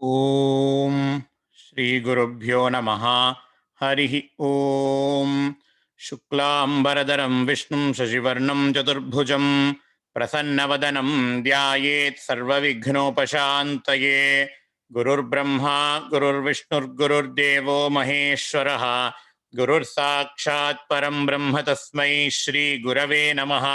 ओम श्री गुरुभ्यो नमः। हरि ओम। शुक्लांबरधरं विष्णुं शशिवर्णं चतुर्भुजं प्रसन्नवदनं ध्यायेत् सर्वविघ्नोपशान्तये। गुरुर्ब्रह्मा गुरुर्विष्णुर्गुरुर्देवो महेश्वरः गुरुर्साक्षात् परं ब्रह्म तस्मै श्री गुरवे नमः।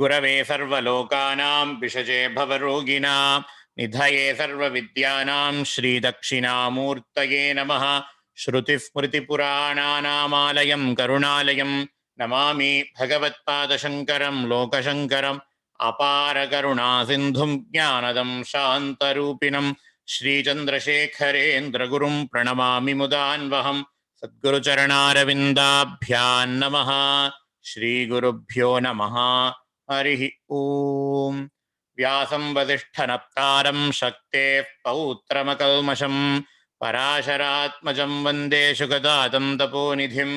गुरवे सर्वलोकानां विषजे भवरोगिणां निधये सर्वविद्यानां श्रीदक्षिणामूर्तये नमः। श्रुतिस्मृतिपुराणानामालयं करुणालयं नमामि भगवत्पादशङ्करं लोकशङ्करम् अपारकरुणासिन्धुं ज्ञानदं शान्तरूपिणं श्रीचन्द्रशेखरेन्द्रगुरुं प्रणमामि मुदान्वहं। सद्गुरुचरणारविन्दाभ्यां नमः। श्रीगुरुभ्यो नमः। हरि ओम। व्यासं वसिष्ठनप्तारं शक्तेः पौत्रमकल्मषं पराशरात्मजं वन्दे शुकदातं तपोनिधिं।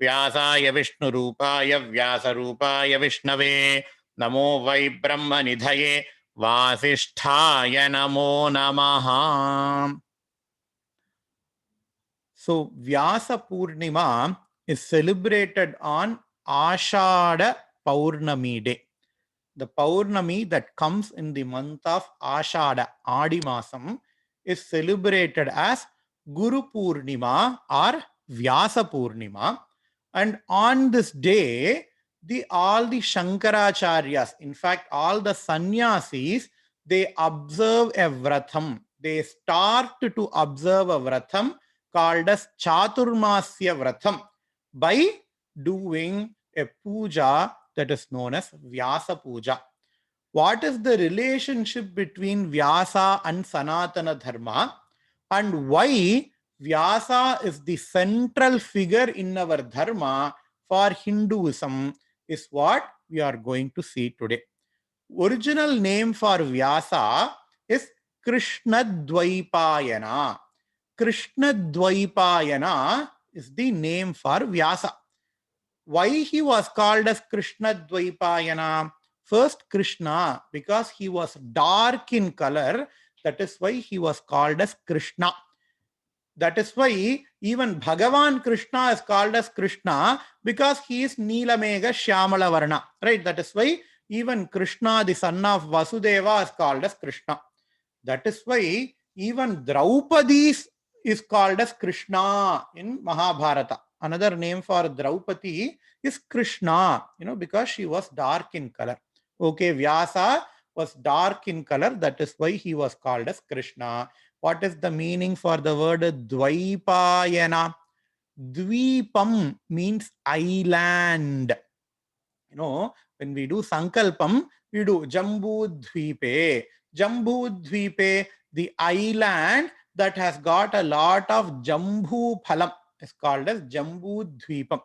व्यासाय विष्णुरूपाय व्यासरूपाय विष्णवे नमो वै ब्रह्मनिधये वासिष्ठाय नमो नमः। So Vyasa Purnima is celebrated on Ashada Paurnami day. The Paurnami that comes in the month of Ashada, Adi Masam, is celebrated as Guru Purnima or Vyasa Purnima. And on this day, all the Shankaracharyas, in fact, all the sannyasis, they observe a vratham. They start to observe a vratham called as Chaturmasya Vratham by doing a puja that is known as Vyasa Puja. What is the relationship between Vyasa and Sanatana Dharma, and why Vyasa is the central figure in our Dharma for Hinduism is what we are going to see today. Original name for Vyasa is Krishna Dvaipayana. Krishna Dvaipayana is the name for Vyasa. Why he was called as Krishna Dvaipayana? First, Krishna, because he was dark in color, that is why he was called as Krishna. That is why even Bhagavan Krishna is called as Krishna, because he is Neelamegha Shyamala Varna. Right? That is why even Krishna, the son of Vasudeva, is called as Krishna. That is why even Draupadi is called as Krishna in Mahabharata. Another name for Draupadi is Krishna, because she was dark in color. Okay, Vyasa was dark in color, that is why he was called as Krishna. What is the meaning for the word Dvaipayana? Dvipam means island. When we do Sankalpam, we do Jambu Dvipe. Jambu Dvipe, the island that has got a lot of Jambu Phalam, is called as Jambu Dvipam.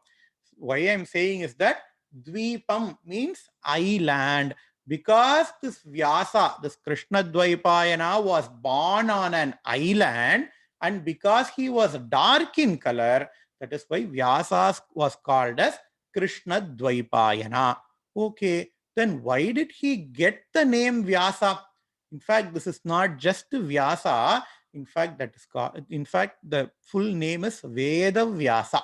Why I am saying is that Dvipam means island, because this Vyasa, this Krishna Dvaipayana, was born on an island, and because he was dark in color, that is why Vyasa was called as Krishna Dvaipayana. Okay, then why did he get the name Vyasa? In fact, this is not just Vyasa. In fact, the full name is Veda Vyasa.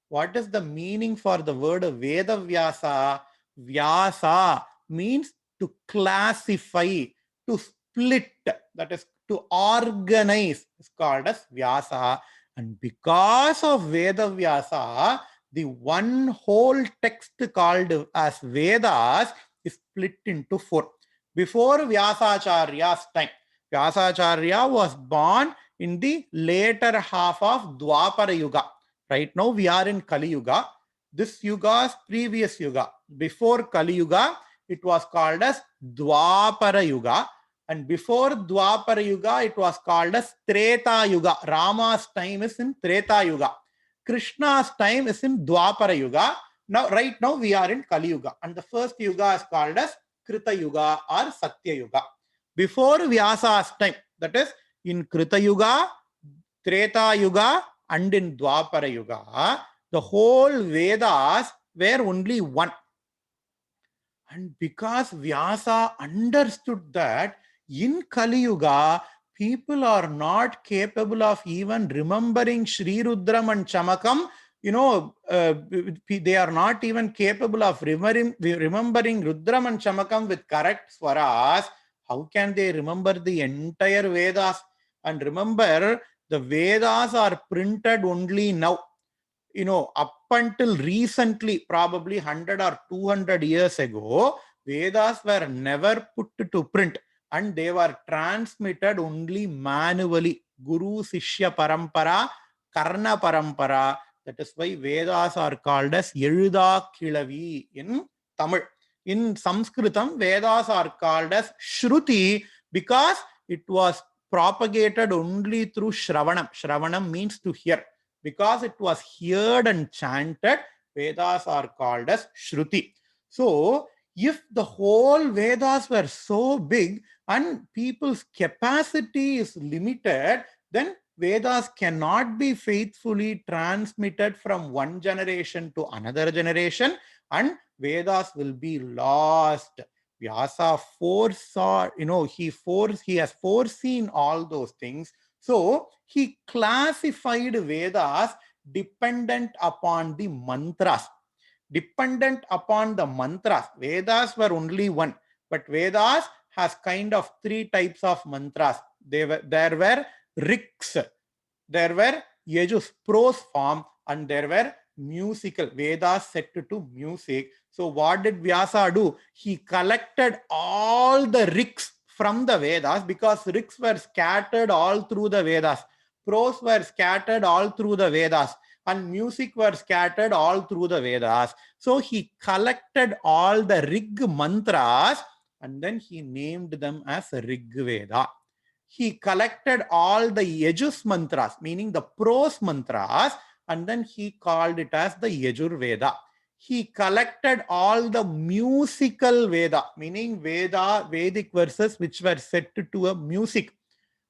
What is the meaning for the word Veda Vyasa? Vyasa means to classify, to split, that is to organize, is called as Vyasa. And because of Veda Vyasa, the one whole text called as Vedas is split into 4. Before Vyasacharya's time, Vyasacharya was born in the later half of Dwapara Yuga. Right now we are in Kali Yuga. This Yuga is previous Yuga. Before Kali Yuga, it was called as Dwapara Yuga. And before Dwapara Yuga, it was called as Treta Yuga. Rama's time is in Treta Yuga. Krishna's time is in Dwapara Yuga. Right now we are in Kali Yuga. And the first Yuga is called as Krita Yuga or Satya Yuga. Before Vyasa's time, that is in Krita Yuga, Treta Yuga, and in Dwapara Yuga, the whole Vedas were only one. And because Vyasa understood that in Kali Yuga, people are not capable of even remembering Sri Rudram and Chamakam. They are not even capable of remembering Rudram and Chamakam with correct swaras. How can they remember the entire Vedas? And remember, the Vedas are printed only now. Up until recently, probably 100 or 200 years ago, Vedas were never put to print and they were transmitted only manually. Guru Sishya Parampara, Karna Parampara. That is why Vedas are called as Eluda Kilavi in Tamil. In Sanskritam, Vedas are called as Shruti because it was propagated only through Shravanam. Shravanam means to hear. Because it was heard and chanted, Vedas are called as Shruti. So, if the whole Vedas were so big and people's capacity is limited, then Vedas cannot be faithfully transmitted from one generation to another generation and Vedas will be lost. Vyasa foresaw, he has foreseen all those things. So he classified Vedas dependent upon the mantras. Dependent upon the mantras. Vedas were only one, but Vedas has kind of three types of mantras. There were riks, there were yajus, prose form, and there were musical. Vedas set to music. So what did Vyasa do? He collected all the riks from the Vedas because riks were scattered all through the Vedas. Prose were scattered all through the Vedas and music were scattered all through the Vedas. So he collected all the Rig mantras and then he named them as Rig Veda. He collected all the Yajus mantras, meaning the prose mantras, and then he called it as the Yajur Veda. He collected all the musical Veda, meaning Vedic verses which were set to a music,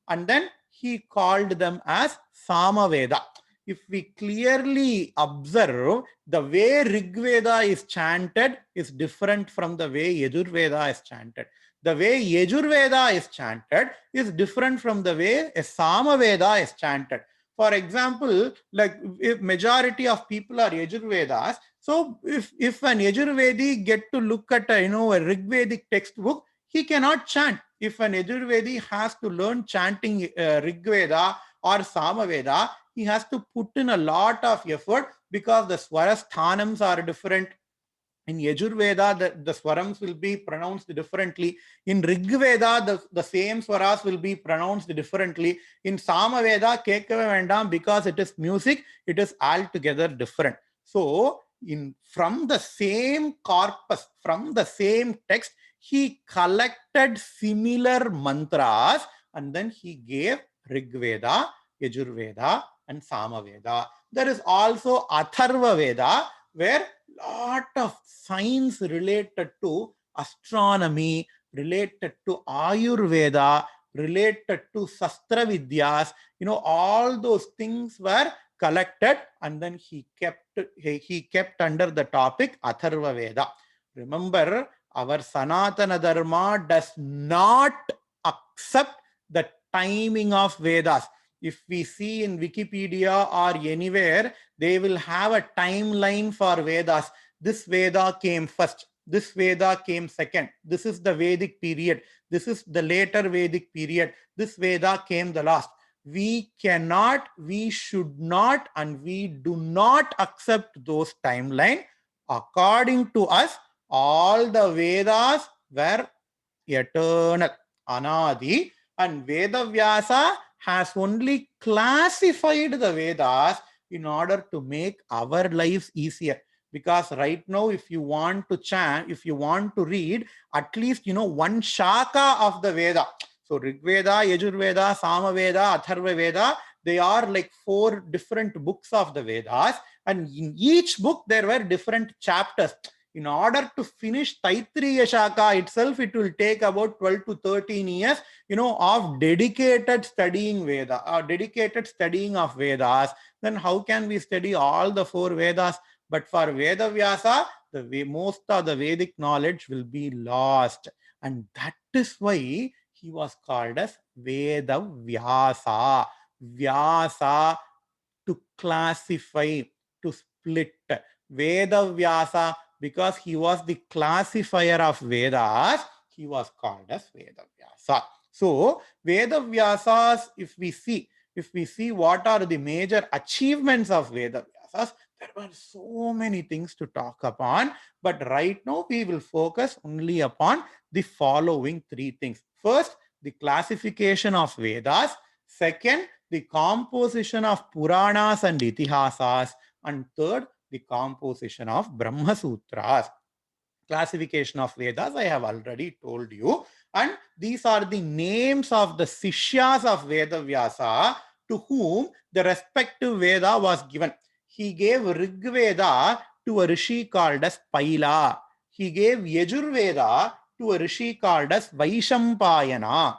and then he called them as Sama Veda. If we clearly observe, the way Rig Veda is chanted is different from the way Yajur Veda is chanted. The way Yajur Veda is chanted is different from the way a Sama Veda is chanted. For example, like if majority of people are Yajur Vedas, so if an Yajur Vedi get to look at a Rig Vedic textbook, he cannot chant. If an Yajur Vedi has to learn chanting Rig Veda or Sama Veda, he has to put in a lot of effort because the Swarasthanams are different. In Yajur Veda, the Swarams will be pronounced differently. In Rig Veda, the same Swaras will be pronounced differently. In Sama Veda, Kekkave Vendam, because it is music, it is altogether different. So, from the same corpus, from the same text, he collected similar mantras and then he gave Rig Veda, Yajur Veda, and Sama Veda. There is also Atharva Veda, where lot of science related to astronomy, related to Ayurveda, related to Sastra Vidyas, all those things were collected and then he kept under the topic Atharva Veda. Remember, our Sanatana Dharma does not accept the timing of Vedas. If we see in Wikipedia or anywhere, they will have a timeline for Vedas. This Veda came first. This Veda came second. This is the Vedic period. This is the later Vedic period. This Veda came the last. We cannot, we should not, and we do not accept those timelines. According to us, all the Vedas were eternal, Anadi, and Vedavyasa has only classified the Vedas in order to make our lives easier. Because right now, if you want to chant, if you want to read, at least one shaka of the Veda. So Rig Veda, Yajur Veda, Sama Veda, Atharva Veda, they are like 4 different books of the Vedas. And in each book, there were different chapters. In order to finish Taittiriya Shaka itself, it will take about 12 to 13 years, of dedicated studying Veda, dedicated studying of Vedas. Then how can we study all the 4 Vedas? But for Veda Vyasa, most of the Vedic knowledge will be lost. And that is why he was called as Veda Vyasa. Vyasa, to classify, to split. Veda Vyasa, because he was the classifier of Vedas, he was called as Veda Vyasa. So, Veda Vyasas, if we see what are the major achievements of Veda Vyasas, there were so many things to talk upon, but right now we will focus only upon the following three things. First, the classification of Vedas. Second, the composition of Puranas and Itihasas. And third, the composition of Brahma Sutras. Classification of Vedas, I have already told you. And these are the names of the Sishyas of Veda Vyasa to whom the respective Veda was given. He gave Rig Veda to a Rishi called as Paila. He gave Yajur Veda to a Rishi called as Vaishampayana.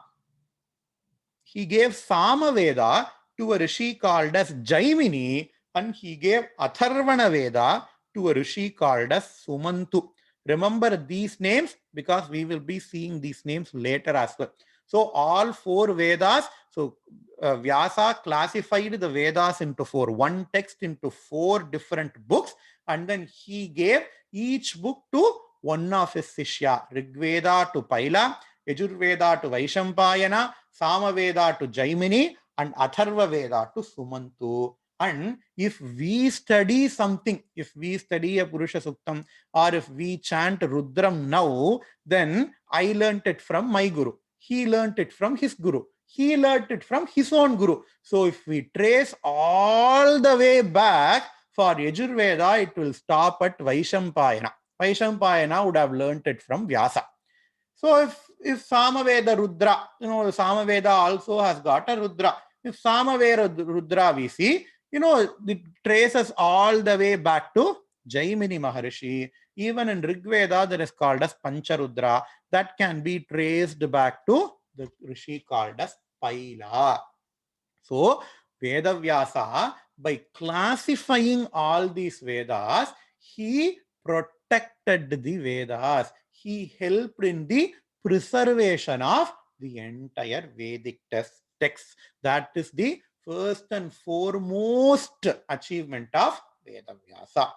He gave Samaveda to a Rishi called as Jaimini, and he gave Atharvana Veda to a Rishi called as Sumantu. Remember these names because we will be seeing these names later as well. So all four Vedas, Vyasa classified the Vedas into four, one text into four different books, and then he gave each book to one of his Sishya, Rigveda to Paila, Yajurveda to Vaishampayana, Samaveda to Jaimini, and Atharva Veda to Sumantu. And if we study something, if we study a Purusha Suktam, or if we chant Rudram now, then I learnt it from my Guru. He learnt it from his Guru. He learnt it from his own Guru. So if we trace all the way back for Yajurveda, it will stop at Vaishampayana. Vaishampayana would have learnt it from Vyasa. So if Samaveda Rudra, Samaveda also has got a Rudra. If Samaveda Rudra we see, it traces all the way back to Jaimini Maharishi. Even in Rig Veda, there is called as Pancharudra. That can be traced back to the Rishi called as Paila. So, Veda Vyasa, by classifying all these Vedas, he protected the Vedas. He helped in the preservation of the entire Vedic text. That is the first and foremost achievement of Veda Vyasa.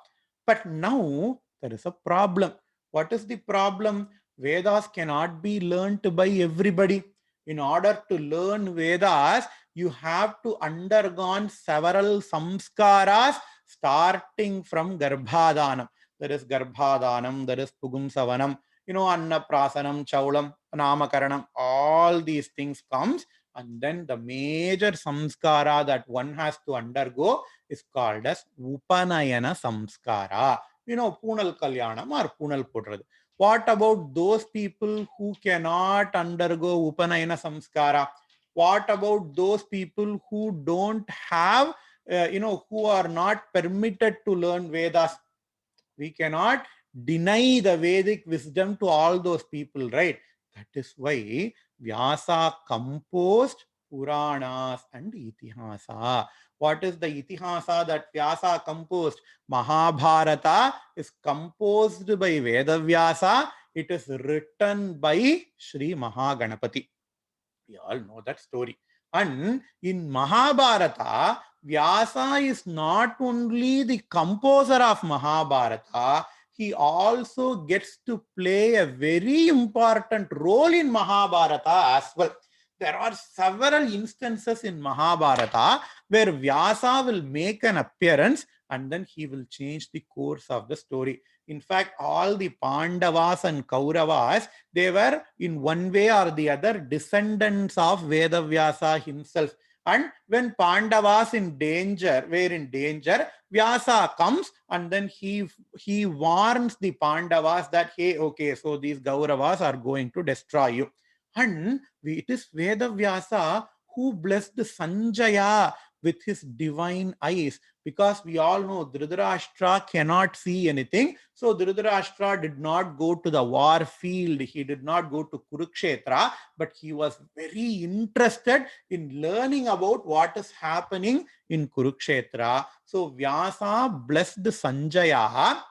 But now there is a problem. What is the problem? Vedas cannot be learnt by everybody. In order to learn Vedas, you have to undergo several samskaras starting from Garbhadanam. There is Garbhadanam, there is Pugumsavanam, Annaprasanam, Chaulam, Namakaranam, all these things comes. And then the major samskara that one has to undergo is called as Upanayana samskara. Punal Kalyanam or Punal Pudradhu. What about those people who cannot undergo Upanayana samskara? What about those people who don't have, who are not permitted to learn Vedas? We cannot deny the Vedic wisdom to all those people, right? That is why Vyasa composed Puranas and Itihasa. What is the Itihasa that Vyasa composed? Mahabharata is composed by Veda Vyasa. It is written by Sri Mahaganapati. We all know that story. And in Mahabharata, Vyasa is not only the composer of Mahabharata, he also gets to play a very important role in Mahabharata as well. There are several instances in Mahabharata where Vyasa will make an appearance and then he will change the course of the story. In fact, all the Pandavas and Kauravas, they were in one way or the other descendants of Vedavyasa himself. And when Pandavas were in danger, Vyasa comes and then he warns the Pandavas that, hey, okay, so these Kauravas are going to destroy you. And it is Vedavyasa who blessed Sanjaya with his divine eyes, because we all know Dhritarashtra cannot see anything. So Dhritarashtra did not go to the war field. He did not go to Kurukshetra, but he was very interested in learning about what is happening in Kurukshetra. So Vyasa blessed Sanjaya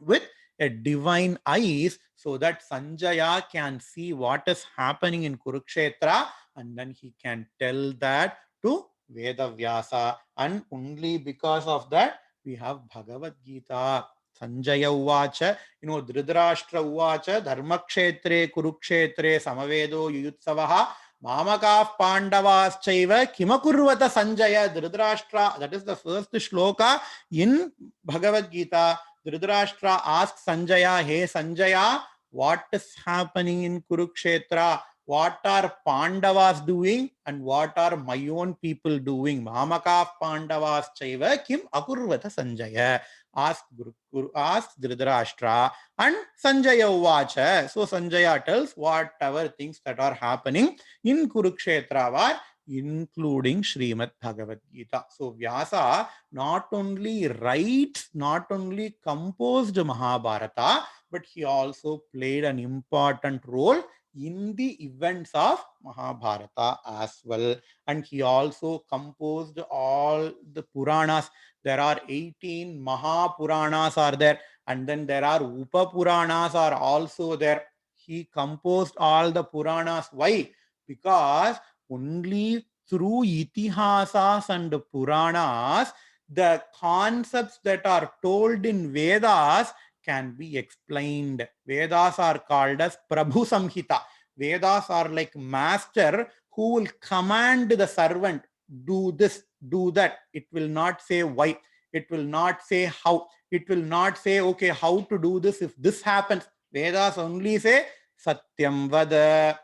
with a divine eyes so that Sanjaya can see what is happening in Kurukshetra, and then he can tell that to Vedavyasa. And only because of that, we have Bhagavad Gita. Sanjaya Uvacha, Dhritarashtra Uvacha, Dharmakshetre, Kurukshetre, Samavedo, Yuyutsavaha, Mamakav Pandavaschaiva, Kimakurvata Sanjaya, Dhritarashtra. That is the first shloka in Bhagavad Gita. Dhritarashtra asks Sanjaya, hey Sanjaya, what is happening in Kurukshetra? What are Pandavas doing and what are my own people doing? Mamakav Pandavas Chaiva Kim Akurvata Sanjaya. Ask Dhritarashtra, and Sanjaya Uvacha. So Sanjaya tells whatever things that are happening in Kurukshetra were, including Srimad Bhagavad Gita. So Vyasa not only writes, not only composed Mahabharata, but he also played an important role in the events of Mahabharata as well. And he also composed all the Puranas. There are 18 Mahapuranas are there, and then there are Upapuranas are also there. He composed all the Puranas. Why? Because only through Itihasas and Puranas, the concepts that are told in Vedas can be explained. Vedas are called as Prabhu Samhita. Vedas are like master who will command the servant, do this, do that. It will not say why. It will not say how. It will not say, okay, how to do this if this happens. Vedas only say, Satyam Vada,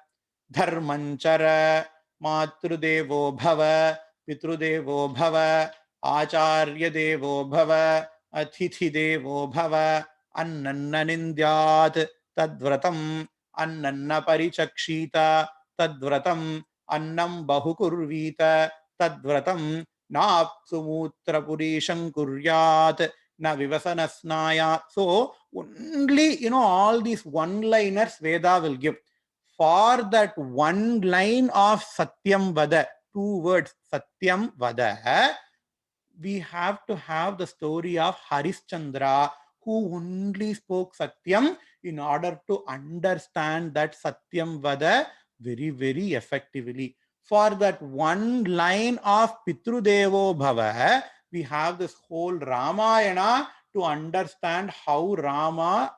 Dharmanchara, Matrudevo Bhava, Pitrudevo Bhava, Acharya Devo Bhava, Atithi Devo Bhava, Annanna Nindyat, Tadvratam, Annanna Parichakshita, Tadvratam, Annam Bahukurvita, Tadvratam, Napsumutra Purisham Kuryat, Na Vivasanasnaya. So, only, all these one-liners Veda will give. For that one line of Satyam Vada, 2 words, Satyam Vada, we have to have the story of Harishchandra, who only spoke Satyam in order to understand that Satyam Vada very, very effectively. For that one line of Pitrudevo Bhava, we have this whole Ramayana to understand how Rama,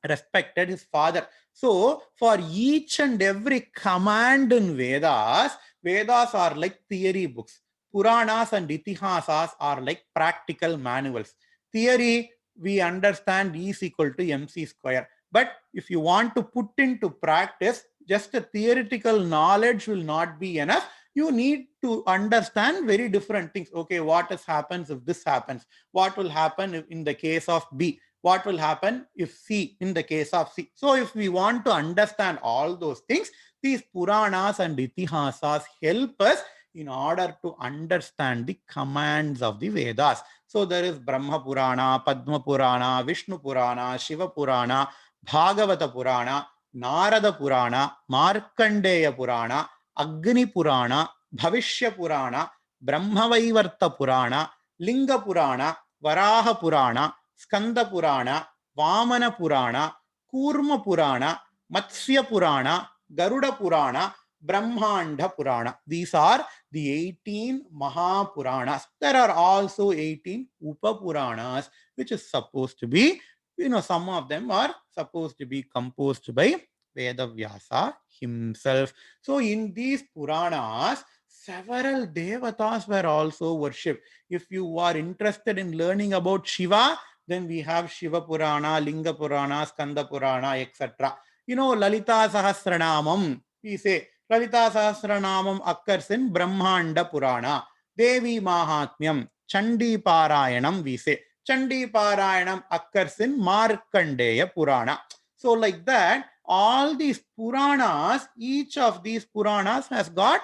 respected his father. So, for each and every command in Vedas, Vedas are like theory books. Puranas and Itihasas are like practical manuals. Theory, we understand E is equal to MC square. But if you want to put into practice, just a theoretical knowledge will not be enough. You need to understand very different things. Okay, what happens if this happens? What will happen in the case of B? What will happen if C in the case of C? So if we want to understand all those things, these Puranas and Itihasas help us in order to understand the commands of the Vedas. So there is Brahma Purana, Padma Purana, Vishnu Purana, Shiva Purana, Bhagavata Purana, Narada Purana, Markandeya Purana, Agni Purana, Bhavishya Purana, Brahmavaivarta Purana, Linga Purana, Varaha Purana, Skanda Purana, Vamana Purana, Kurma Purana, Matsya Purana, Garuda Purana, Brahmanda Purana. These are the 18 Mahapuranas. There are also 18 Upapuranas, which is supposed to be, some of them are supposed to be composed by Vedavyasa himself. So in these Puranas, several devatas were also worshipped. If you are interested in learning about Shiva, then we have Shiva Purana, Linga Purana, Skanda Purana, etc. Lalita Sahasranamam, we say, Lalita Sahasranamam occurs in Brahmanda Purana. Devi Mahatmyam, Chandi Parayanam, we say. Chandi Parayanam occurs in Markandeya Purana. So like that, all these Puranas, each of these Puranas has got,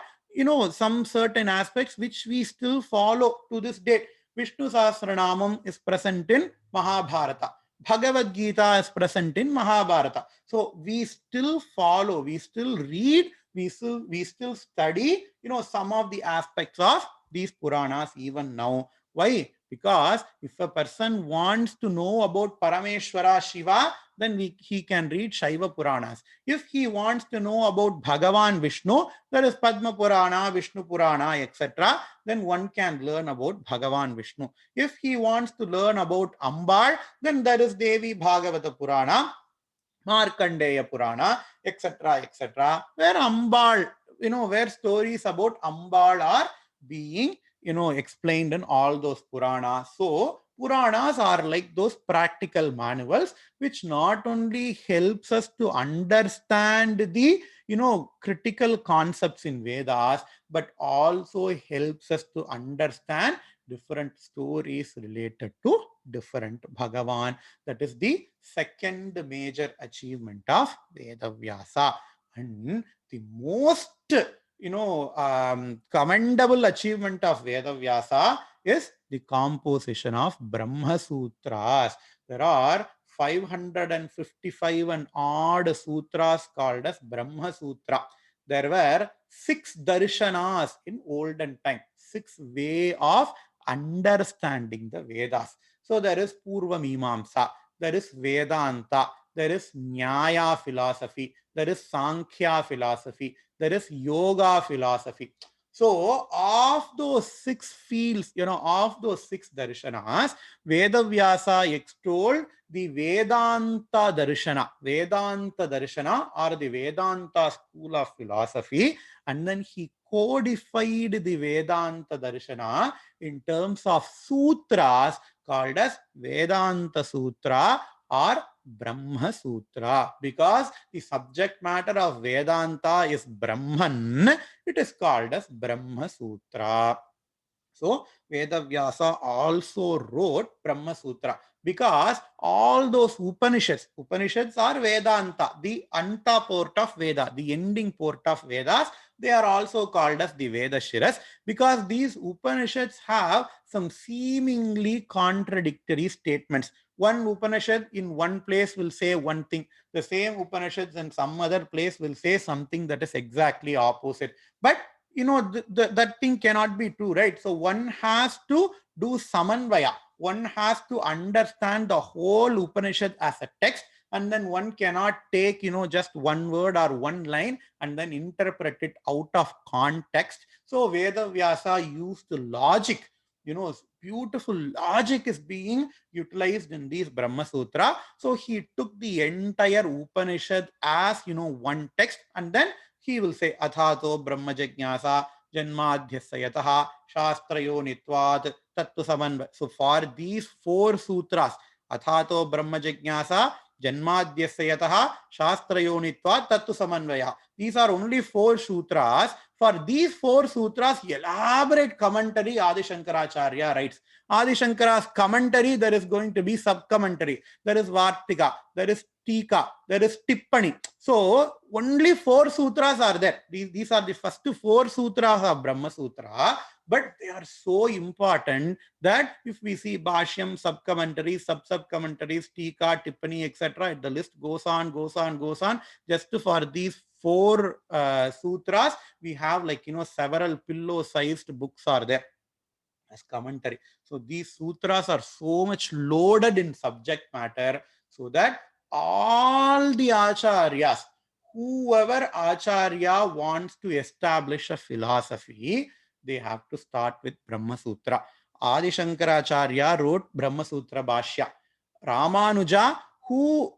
some certain aspects which we still follow to this date. Vishnu Sahasranamam is present in Mahabharata. Bhagavad Gita is present in Mahabharata. So we still follow, we still read, we still study, some of the aspects of these Puranas even now. Why? Because if a person wants to know about Parameshwara Shiva, then he can read Shaiva Puranas. If he wants to know about Bhagavan Vishnu, there is Padma Purana, Vishnu Purana, etc. Then one can learn about Bhagavan Vishnu. If he wants to learn about Ambal, then there is Devi Bhagavata Purana, Markandeya Purana, etc., etc., where Ambal, where stories about Ambal are being, explained in all those Puranas. So, Puranas are like those practical manuals, which not only helps us to understand the, critical concepts in Vedas, but also helps us to understand different stories related to different Bhagavan. That is the second major achievement of Vedavyasa. And the most, commendable achievement of Vedavyasa is the composition of Brahma Sutras. There are 555 and odd sutras called as Brahma Sutra. There were 6 darshanas in olden time, 6 way of understanding the Vedas. So there is Purva Mimamsa, there is Vedanta, there is Nyaya philosophy, there is Sankhya philosophy, there is Yoga philosophy. So of those 6 fields, of those 6 darshanas, Vedavyasa extolled the Vedanta Darshana, or the Vedanta school of philosophy, and then he codified the Vedanta Darshana in terms of sutras called as Vedanta Sutra or Brahma Sutra. Because the subject matter of Vedanta is Brahman, it is called as Brahma Sutra. So Vedavyasa also wrote Brahma Sutra because all those Upanishads are Vedanta, the Anta port of Veda, the ending port of Vedas. They are also called as the Vedashiras because these Upanishads have some seemingly contradictory statements. One Upanishad in one place will say one thing, the same Upanishads in some other place will say something that is exactly opposite. But that thing cannot be true, right? So one has to do samanvaya. One has to understand the whole Upanishad as a text, and then one cannot take, just one word or one line and then interpret it out of context. So Vedavyasa used logic. Beautiful logic is being utilized in these Brahma Sutra. So he took the entire Upanishad as, one text, and then he will say Athato Brahma Jignasa Janmadhyasya Yataha Shastrayonitvat Tattva Samanvaya. So for these 4 sutras, Athato Brahma Jignasa Janmadhyasya Yataha Shastrayonitvat Tattva Samanvaya. These are only 4 sutras. For these 4 sutras, elaborate commentary Adi Shankaracharya writes. Adi Shankara's commentary, there is going to be sub-commentary. There is Vartika, there is Tika, there is Tippani. So, only 4 sutras are there. These are the first 4 sutras of Brahma Sutra, but they are so important that if we see Bhashyam, sub-commentaries, sub-commentaries, Tika, Tippani, etc., the list goes on. Just for these 4 sutras, we have several pillow-sized books are there as commentary. So these sutras are so much loaded in subject matter so that all the acharyas, whoever acharya wants to establish a philosophy, they have to start with Brahma Sutra. Adi Shankaracharya wrote Brahma Sutra Bhashya. Ramanuja, who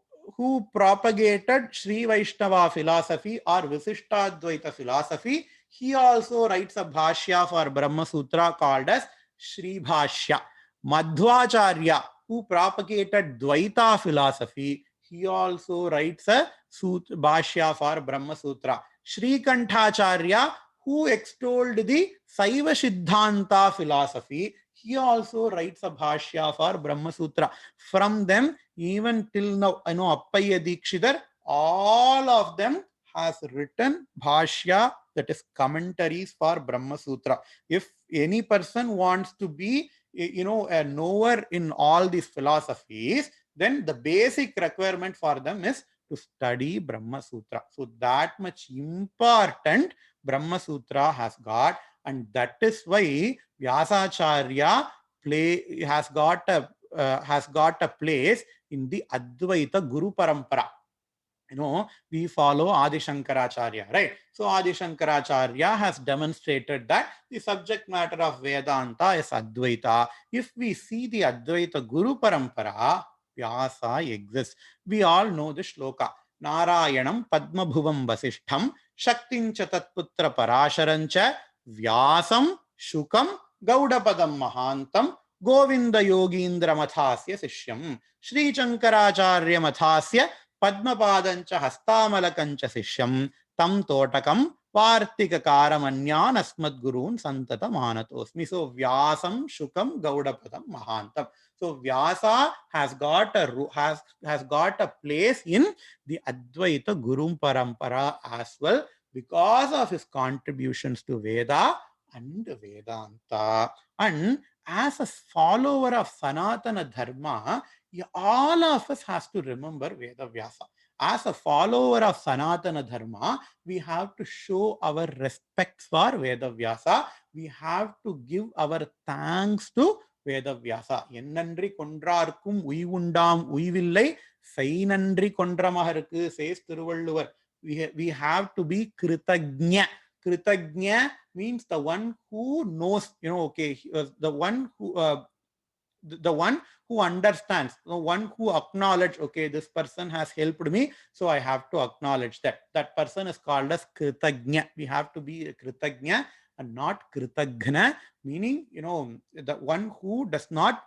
propagated Sri Vaishnava philosophy or Visishtadvaita philosophy, he also writes a Bhashya for Brahma Sutra called as Sri Bhashya. Madhvacharya, who propagated Dvaita philosophy, he also writes a Bhashya for Brahma Sutra. Sri Kanthacharya, who extolled the Saiva Siddhanta philosophy, he also writes a Bhashya for Brahma Sutra. From them, even till now, Appaya Dikshidhar, all of them has written Bhashya, that is commentaries for Brahma Sutra. If any person wants to be, a knower in all these philosophies, then the basic requirement for them is to study Brahma Sutra. So that much important Brahma Sutra has got, and that is why Vyasacharya place in the Advaita Guru Parampara. We follow Adi Shankaracharya, right? So Adi Shankaracharya has demonstrated that the subject matter of Vedanta is Advaita. If we see the Advaita Guru Parampara, Vyasa exists. We all know the shloka. Narayanam Padmabhuvam Vasishtham Shaktincha Tatputra Parasharancha Vyasam Shukam Gaudapadam Mahantam Govinda Yogindra Mathasya Sishyam Sri Shankaracharya Mathasya Padmapadancha Hastamalakancha Sishyam Tam Totakam Vartikakaramanyaan Asmad Gurun Santata Manatosmi. So Vyasam Shukam Gaudapadam Mahantam. So Vyasa has got a place in the Advaita Guru Parampara as well because of his contributions to Veda and Vedanta. And as a follower of Sanatana Dharma, all of us has to remember Veda Vyasa. As a follower of Sanatana Dharma, we have to show our respect for Veda Vyasa. We have to give our thanks to Veda Vyasa. Ennandri kondrarkum uivundam uivillai sainandri kondramaharku says Thiruvalluvar. We have to be Kritagnya. Kritagnya means the one who knows, the one who understands, the one who acknowledges, okay, this person has helped me, so I have to acknowledge that person is called as Kritagnya. We have to be a Kritagnya and not Kritagna, meaning, the one who does not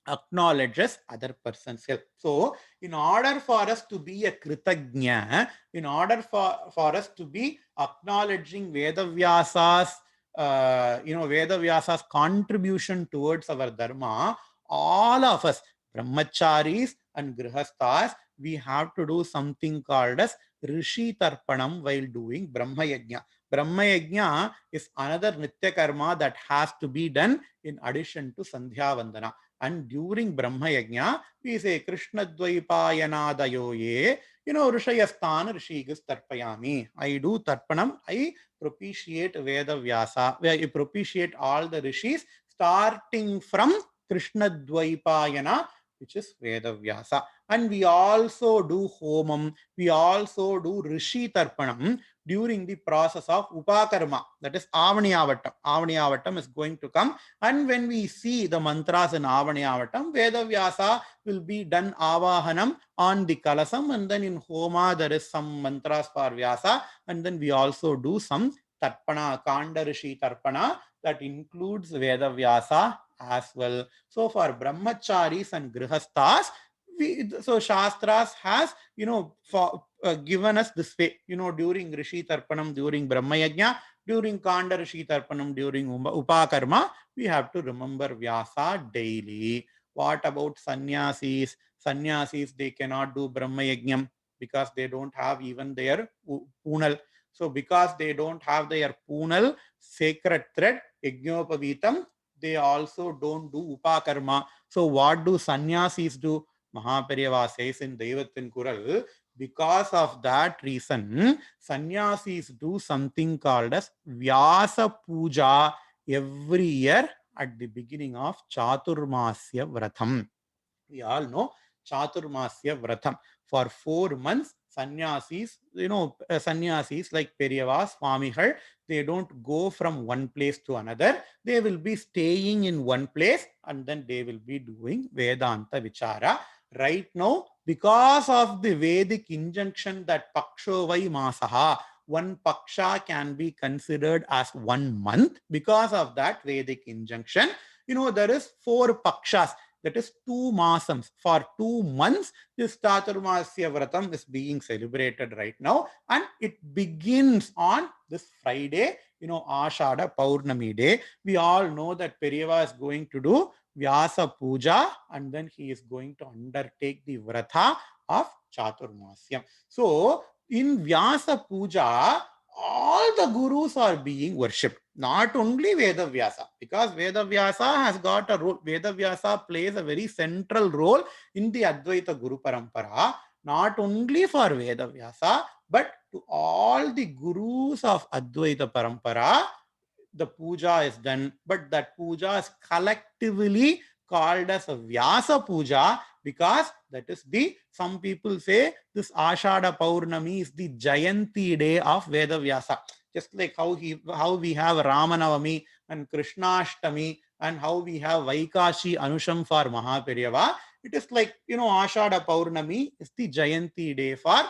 acknowledges other person's help. So in order for us to be a Kritagnya, in order for us to be acknowledging Vedavyasa's Vedavyasa's contribution towards our dharma, all of us, brahmacharis and grihasthas, we have to do something called as Rishi Tarpanam while doing Brahma Yajna. Brahma Yajna is another Nitya Karma that has to be done in addition to Sandhya Vandana. And during Brahma Yajna, we say Krishna Dvaipayanadayo ye, Rishayasthan Rishigas Tarpayami. I do Tarpanam, I propitiate Veda Vyasa, where I propitiate all the rishis, starting from Krishna Dvaipayana, which is Veda Vyasa. And we also do Homam, we also do Rishi Tarpanam during the process of Upakarma, that is Avaniavatam. Avaniavatam is going to come, and when we see the mantras in Avaniavatam, Veda Vyasa will be done Avahanam on the Kalasam, and then in Homa there is some mantras for Vyasa, and then we also do some Tarpana, Kanda Rishi Tarpana, that includes Veda Vyasa as well. So for Brahmacharis and Grihasthas, so Shastras has, given us this way, during Rishi Tarpanam, during Brahma Yajna, during Kanda Rishi Tarpanam, during Upakarma, we have to remember Vyasa daily. What about Sannyasis? Sannyasis, they cannot do Brahma Yajnam because they don't have even their Punal. So because they don't have their Punal, sacred thread, Yajnopavitam, they also don't do Upakarma. So what do Sannyasis do? Mahaperiyava says in Deivathin Kural, because of that reason, sannyasis do something called as Vyasa Puja every year at the beginning of Chaturmasya Vratam. We all know Chaturmasya Vratam. For 4 months, sannyasis, sannyasis like Periyava, Swamigal, they don't go from one place to another. They will be staying in one place and then they will be doing Vedanta Vichara. Right now, because of the Vedic injunction that Pakshovai Masaha, one Paksha can be considered as 1 month. Because of that Vedic injunction, there is 4 Pakshas. That is 2 masams. For 2 months, this Chaturmasya Vratam is being celebrated right now. And it begins on this Friday, Ashada Paurnami day. We all know that Periyava is going to do Vyasa Puja and then he is going to undertake the Vratha of Chaturmasya. So, in Vyasa Puja, all the gurus are being worshipped, not only Veda Vyasa, because Veda Vyasa has got a role. Veda Vyasa plays a very central role in the Advaita Guru Parampara, not only for Veda Vyasa, but to all the gurus of Advaita Parampara. the puja is done, but that puja is collectively called as a Vyasa Puja because that is some people say this Ashada Paurnami is the Jayanti day of Veda Vyasa. Just like how we have Ramanavami and Krishnashtami and how we have Vaikashi Anusham for Mahaperyava. It is like, Ashada Paurnami is the Jayanti day for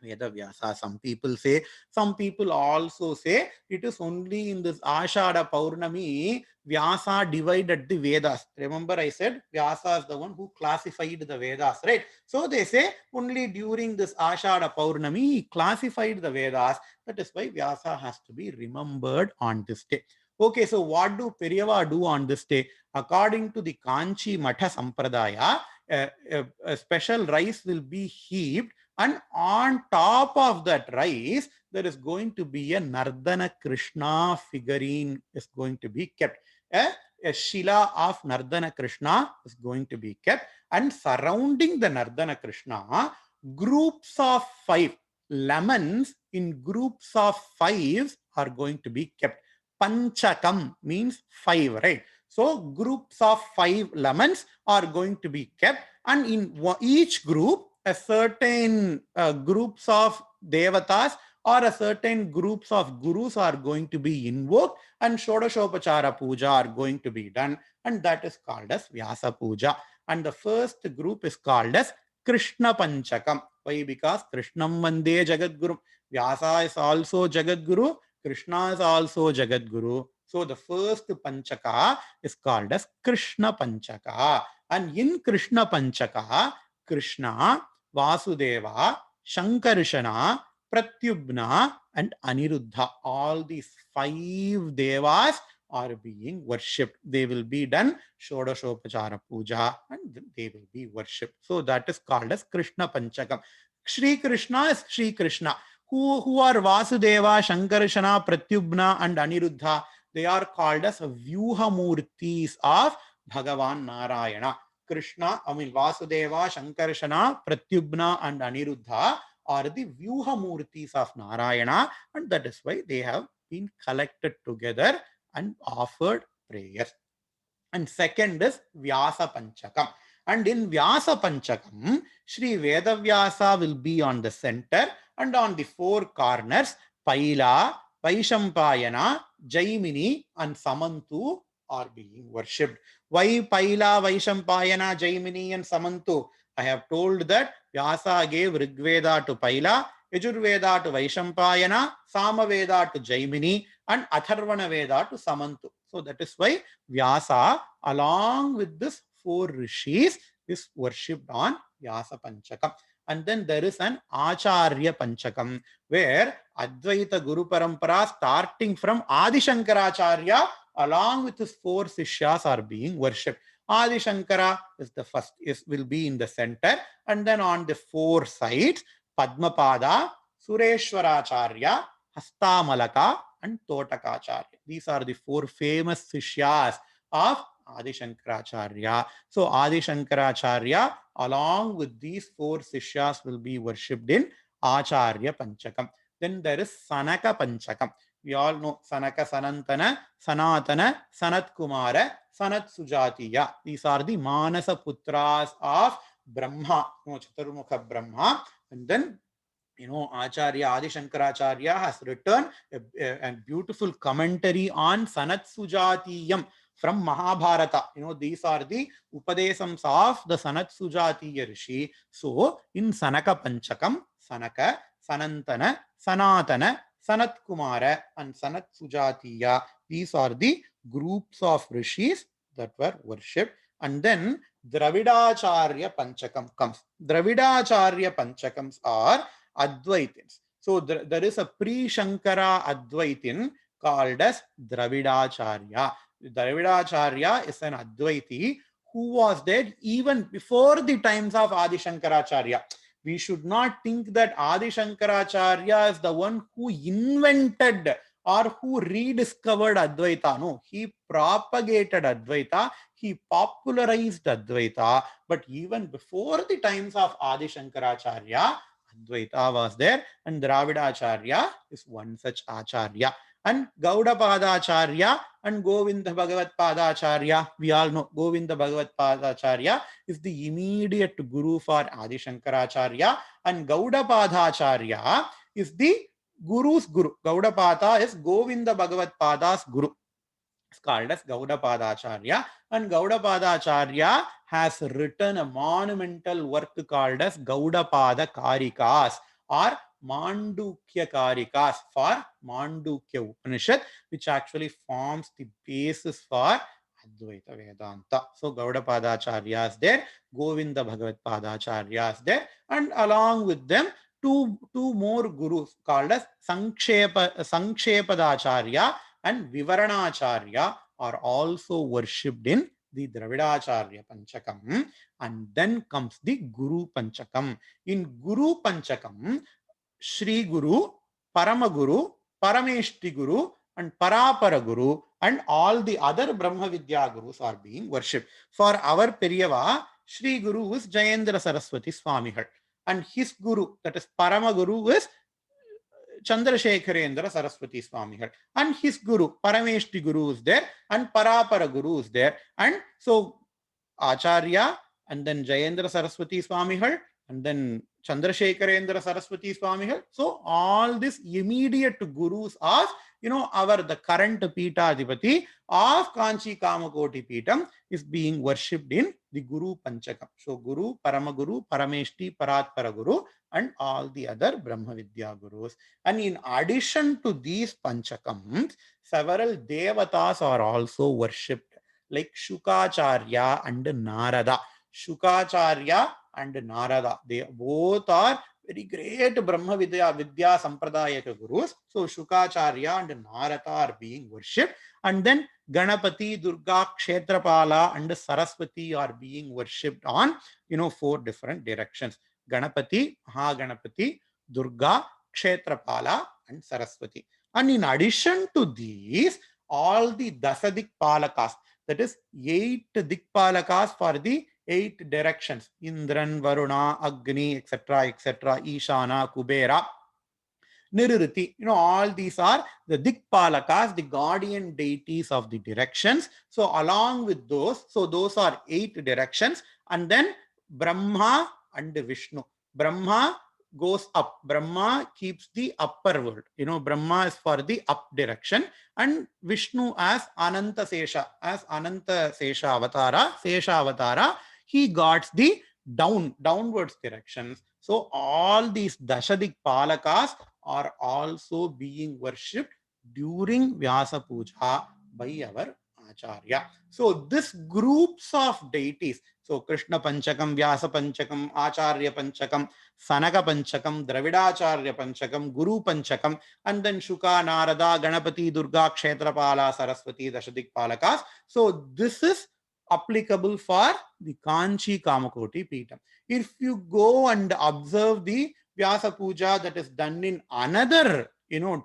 Veda Vyasa. Some people also say it is only in this Ashada Paurnami Vyasa divided the Vedas. Remember I said Vyasa is the one who classified the Vedas, right? So they say only during this Ashada Paurnami he classified the Vedas. That is why Vyasa has to be remembered on this day. Okay, so what do Periyava do on this day? According to the Kanchi Matha Sampradaya, a special rice will be heaped, and on top of that rice, there is going to be a Nardana Krishna figurine is going to be kept. A Shila of Nardana Krishna is going to be kept, and surrounding the Nardana Krishna, groups of 5 lemons in groups of 5s are going to be kept. Panchakam means 5, right? So groups of 5 lemons are going to be kept, and in each group, a certain groups of devatas or a certain groups of gurus are going to be invoked, and Shodashopachara Puja are going to be done, and that is called as Vyasa Puja. And the first group is called as Krishna Panchakam. Why? Because Krishnam Vande Jagadguru. Vyasa is also Jagadguru. Krishna is also Jagadguru. So the first Panchaka is called as Krishna Panchaka. And in Krishna Panchaka, Krishna, Vasudeva, Shankarshana, Pratyubna, and Aniruddha. All these 5 devas are being worshipped. They will be done Shodashopachara Puja and they will be worshipped. So that is called as Krishna Panchakam. Shri Krishna is Shri Krishna. Who are Vasudeva, Shankarshana, Pratyubna, and Aniruddha? They are called as Vyuhamurtis of Bhagavan Narayana. Krishna, Vasudeva, Shankarshana, Pratyubna, and Aniruddha are the Vyuhamurtis of Narayana, and that is why they have been collected together and offered prayers. And second is Vyasa Panchakam. And in Vyasa Panchakam, Sri Vedavyasa will be on the center, and on the 4 corners, Paila, Vaishampayana, Jaimini, and Samantu are being worshipped. Why Paila, Vaishampayana, Jaimini, and Samantu? I have told that Vyasa gave Rigveda to Paila, Yajurveda to Vaishampayana, Samaveda to Jaimini, and Atharvana Veda to Samantu. So that is why Vyasa, along with this 4 rishis, is worshipped on Vyasa Panchakam. And then there is an Acharya Panchakam, where Advaita Guru Parampara, starting from Adi Shankaracharya, along with his 4 Sishyas, are being worshipped. Adi Shankara is the first, will be in the center, and then on the 4 sides, Padmapada, Sureshwaracharya, Hastamalaka, and Totakacharya. These are the 4 famous Sishyas of Adi Shankaracharya. So Adi Shankaracharya, along with these 4 Sishyas, will be worshipped in Acharya Panchakam. Then there is Sanaka Panchakam. We all know Sanaka, Sanantana, Sanatana, Sanat Kumara, Sanat Sujatiya. These are the Manasa Putras of Brahma, Chaturmukha Brahma. And then, Acharya Adi Shankaracharya has written a beautiful commentary on Sanat Sujatiyam from Mahabharata. These are the Upadesams of the Sanat Sujatiya Rishi. So, in Sanaka Panchakam, Sanaka, Sanantana, Sanatana, Sanat Kumara, and Sanat Sujatiya, these are the groups of rishis that were worshipped. And then Dravidacharya Panchakam comes. Dravidacharya Panchakams are Advaitins. So there is a pre-Shankara Advaitin called as Dravidacharya. Dravidacharya is an Advaiti who was there even before the times of Adi Shankaracharya. We should not think that Adi Shankaracharya is the one who invented or who rediscovered Advaita. No, he propagated Advaita, he popularized Advaita, but even before the times of Adi Shankaracharya, Advaita was there, and Dravidacharya is one such Acharya. And Gaudapadacharya and Govinda Bhagavat Padacharya, we all know Govinda Bhagavat Padacharya is the immediate guru for Adi Shankaracharya, and Gaudapadacharya is the guru's guru. Gaudapada is Govinda Bhagavat Pada's guru. It's called as Gaudapadacharya, and Gaudapadacharya has written a monumental work called as Gaudapada Karikas or Mandukya Karikas for Mandukya Upanishad, which actually forms the basis for Advaita Vedanta. So Gaudapadacharya is there, Govinda Bhagavat Padacharya is there, and along with them two more gurus called as Sankshepadacharya and Vivaranacharya are also worshipped in the Dravidacharya Panchakam. And then comes the Guru Panchakam. In Guru Panchakam, Shri Guru, Paramaguru, Parameshti Guru, and Parapara Guru, and all the other Brahma Vidya Gurus are being worshipped. For our Periyava, Shri Guru is Jayendra Saraswati Swamihal, and his Guru, that is Paramaguru, is Chandrasekharendra Saraswati Swamihal, and his Guru, Parameshti Guru is there, and Parapara Guru is there. And so Acharya, and then Jayendra Saraswati Swamihal, and then Chandrasekharendra Saraswati Swamihal. So all these immediate gurus are, the current Peethadipati of Kanchi Kamakoti Peetham is being worshipped in the Guru Panchakam. So Guru, Paramaguru, Parameshti, Paratpara Guru, and all the other Brahma Vidya Gurus. And in addition to these Panchakams, several Devatas are also worshipped, like Shukacharya and Narada. Shukacharya and Narada, they both are very great Brahma Vidya Sampradayaka Gurus. So Shukacharya and Narada are being worshipped. And then Ganapati, Durga, Kshetrapala and Saraswati are being worshipped on, 4 different directions. Ganapati, Mahaganapati, Durga, Kshetrapala and Saraswati. And in addition to these, all the Dasadik Palakas, that is 8 Dikpalakas for the 8 directions, Indran, Varuna, Agni, etc., Ishana, Kubera, Nirriti, all these are the Dikpalakas, the guardian deities of the directions. So along with those, so those are 8 directions, and then Brahma and Vishnu. Brahma goes up. Brahma keeps the upper world. Brahma is for the up direction, and Vishnu as Ananta Sesha Avatara, he guards the downwards directions. So all these Dashadik Palakas are also being worshipped during Vyasa Puja by our Acharya. So this groups of deities, so Krishna Panchakam, Vyasa Panchakam, Acharya Panchakam, Sanaka Panchakam, Dravidacharya Panchakam, Guru Panchakam, and then Shuka, Narada, Ganapati, Durga, Kshetrapala, Saraswati, Dashadik Palakas. So this is applicable for the Kanchi Kamakoti Peetham. If you go and observe the Vyasa Puja that is done in another,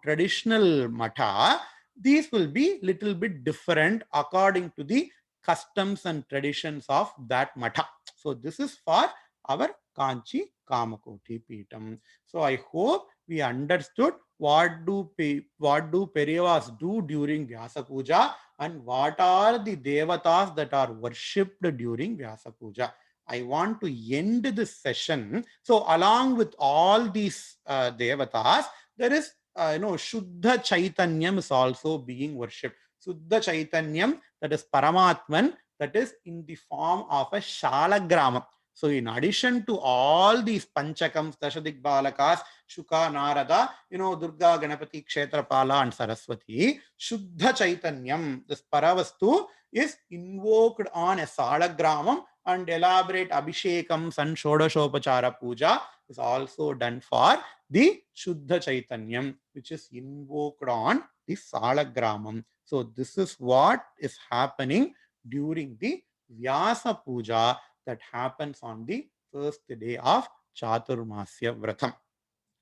traditional matha, these will be little bit different according to the customs and traditions of that matha. So this is for our Kanchi Kamakoti Peetham. So I hope we understood what do Periyavas do during Vyasa Puja and what are the Devatas that are worshipped during Vyasa Puja. I want to end this session. So along with all these Devatas, there is Shuddha Chaitanyam is also being worshipped. Shuddha Chaitanyam, that is Paramatman, that is in the form of a Shalagrama. So in addition to all these Panchakams, Dashadik Balakas, Shuka, Narada, Durga, Ganapati, Kshetrapala and Saraswati, Shuddha Chaitanyam, this Paravastu, is invoked on a Salagramam, and elaborate Abhishekams and Shodashopachara Puja is also done for the Shuddha Chaitanyam, which is invoked on the Salagramam. So this is what is happening during the Vyasa Puja that happens on the first day of Chaturmasya Vratam.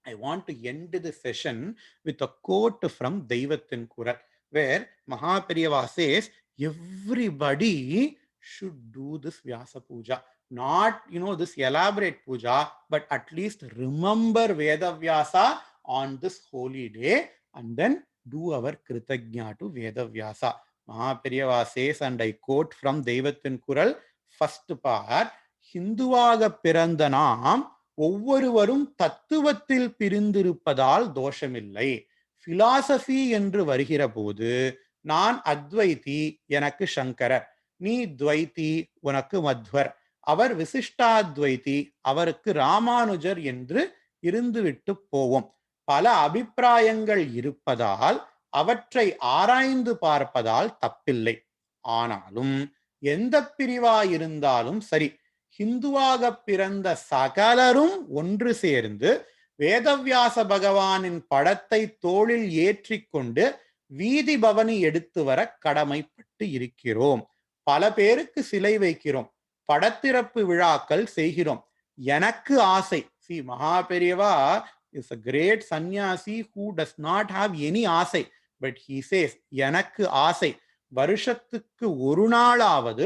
I want to end the session with a quote from Deivathin Kural, where Mahaperiyava says, everybody should do this Vyasa Puja. not, this elaborate puja, but at least remember Vedavyasa on this holy day and then do our Kritagnya to Vedavyasa. Mahaperiyava says, and I quote from Devathin Kural, first part, Hinduvaga பிறந்த நாம் ஒவ்வொருவரும் தத்துவத்தில் பிரிந்திருப்பதால் தோஷமில்லை. Philosophy என்று வருகிற போது நான் அத்வைதி, எனக்கு சங்கரர், நீ துவைத்தி, உனக்கு மத்வர், அவர் விசிஷ்டாத்வைதி, அவருக்கு ராமானுஜர் என்று இருந்துவிட்டு போவோம். பல அபிப்பிராயங்கள் இருப்பதால் அவற்றை ஆராய்ந்து பார்ப்பதால் தப்பில்லை. ஆனாலும் எந்த பிரிவாயிருந்தாலும் சரி, ஹிந்துவாக பிறந்த சகலரும் ஒன்று சேர்ந்து வேதவியாச பகவானின் படத்தை தோளில் ஏற்றிக்கொண்டு வீதி பவனி எடுத்து வர கடமைப்பட்டு இருக்கிறோம். பல பேருக்கு சிலை வைக்கிறோம், படத்திறப்பு விழாக்கள் செய்கிறோம். எனக்கு ஆசை. See, Mahaperiyava is a great sannyasi who does not have any ஆசை. But he says, எனக்கு ஆசை, வருஷத்துக்கு ஒரு நாளாவது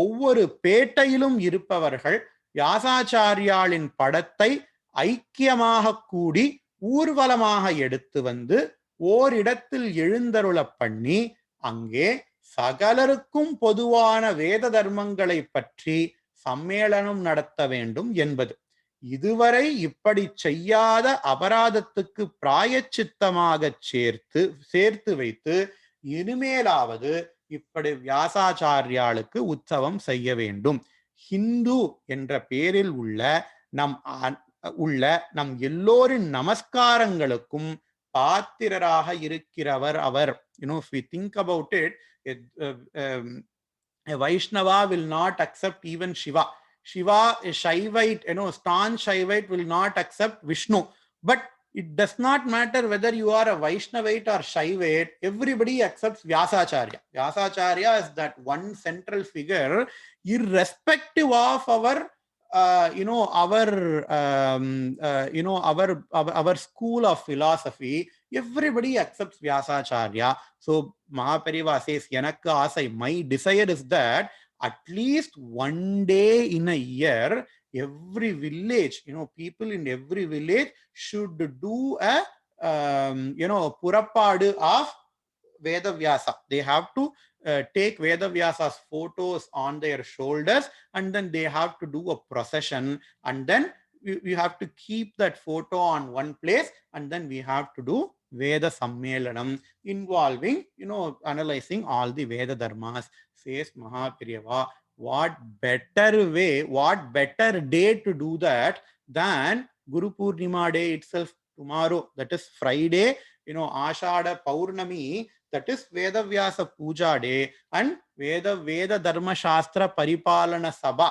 ஒவ்வொரு பேட்டையிலும் இருப்பவர்கள் வியாசாச்சாரியாளின் படத்தை ஐக்கியமாக கூடி ஊர்வலமாக எடுத்து வந்து ஓரிடத்தில் எழுந்தருள பண்ணி அங்கே சகலருக்கும் பொதுவான வேத தர்மங்களை பற்றி சம்மேளனம் நடத்த வேண்டும் என்பது. இதுவரை இப்படி செய்யாத அபராதத்துக்கு பிராயச்சித்தமாக சேர்த்து வைத்து இனிமேலாவது இப்படி வியாசாச்சாரியாளுக்கு உற்சவம் செய்ய வேண்டும். ஹிந்து என்ற பெயரில் உள்ள நம் எல்லோரின் நமஸ்காரங்களுக்கும் பாத்திரராக இருக்கிறவர் அவர். If we think about it, a Vaishnava will not accept even Shiva. Shiva, a Shaivite, staunch Shaivite will not accept Vishnu. But it does not matter whether you are a Vaishnavite or Shaivite, everybody accepts Vyasacharya. Vyasacharya is that one central figure, irrespective of our our school of philosophy. Everybody accepts Vyasacharya. So Mahaperiyava says, Yanakka Asai, my desire is that at least one day in a year, every village, people in every village should do a Purapadu of Vedavyasa. They have to take Vedavyasa's photos on their shoulders, and then they have to do a procession, and then we have to keep that photo on one place, and then we have to do Veda Sammelanam involving, analyzing all the Veda Dharmas. Says Mahaperiyava, what better day to do that than Guru Purnima day itself, tomorrow, that is Friday, Ashada Paurnami, that is Vedavyasa Puja day, and Veda Dharma Shastra Paripalana Sabha,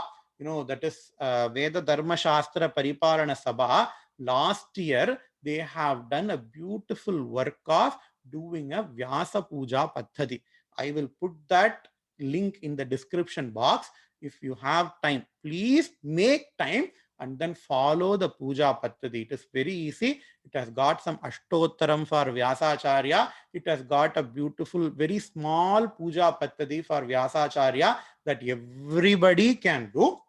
that is Veda Dharma Shastra Paripalana Sabha. Last year, they have done a beautiful work of doing a Vyasa Puja Paddhati. I will put that link in the description box. If you have time, please make time and then follow the Puja Paddhati. It is very easy. It has got some Ashtottaram for Vyasacharya. It has got a beautiful, very small Puja Paddhati for Vyasacharya that everybody can do.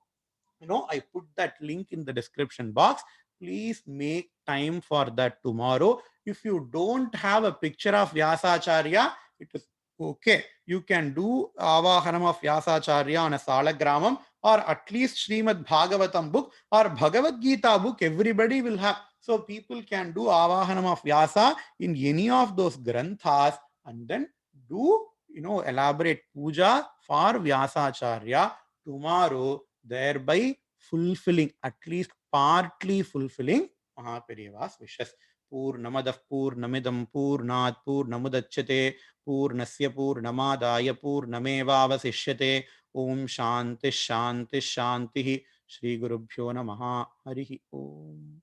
I put that link in the description box. Please make time for that tomorrow. If you don't have a picture of Vyasacharya, it is okay. You can do Avahanam of Vyasacharya on a Salagramam, or at least Srimad Bhagavatam book or Bhagavad Gita book. Everybody will have. So people can do Avahanam of Vyasa in any of those granthas and then do, elaborate puja for Vyasacharya tomorrow, thereby fulfilling, at least partly fulfilling Mahaperiyava's wishes. Purnamadah Purnamidam Purnat Purnamudachyate Purnasya Purnamadaya Purnamevavasishyate. Om Shanti Shanti Shanti. Shri Gurubhyo Namaha. Harihi Om.